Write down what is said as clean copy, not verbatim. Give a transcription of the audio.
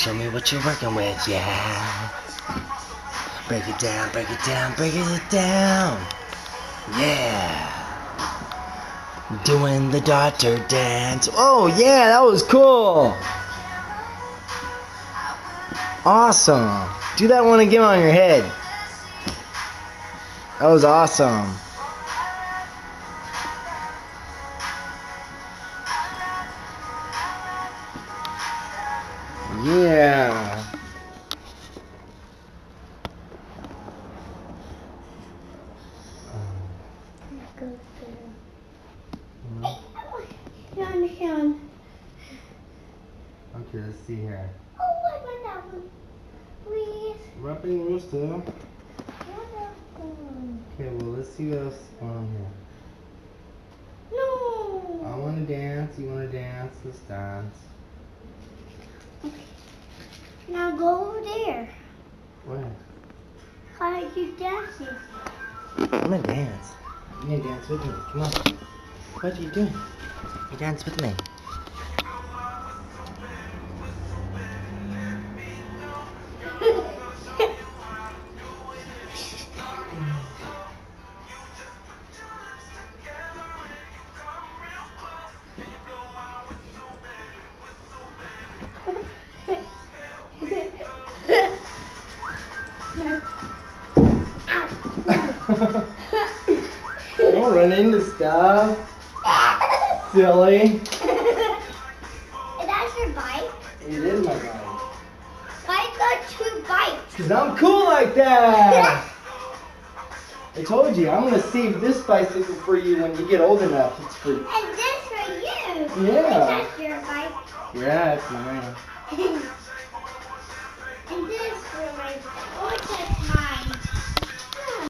Show me what you're working with, yeah. Break it down, break it down, break it down. Yeah. Doing the daughter dance. Oh yeah, that was cool. Awesome. Do that one again on your head. That was awesome. Yeah. Sean. Okay, let's see here. Oh, I want that one. Please. Wrapping rules too. I want that one. Okay, well let's see what else is going on here. No. I want to dance. You want to dance? Let's dance. Okay. Now go over there. Where? How are you dancing? I'm gonna dance. You gonna dance with me? Come on. What are you doing? You dance with me. Don't run into stuff. Silly. That's your bike? It is my bike. Why got two bikes? Cause I'm cool like that. I told you, I'm gonna save this bicycle for you when you get old enough. It's for And this for you. Yeah. That's your bike. Yeah, it's mine.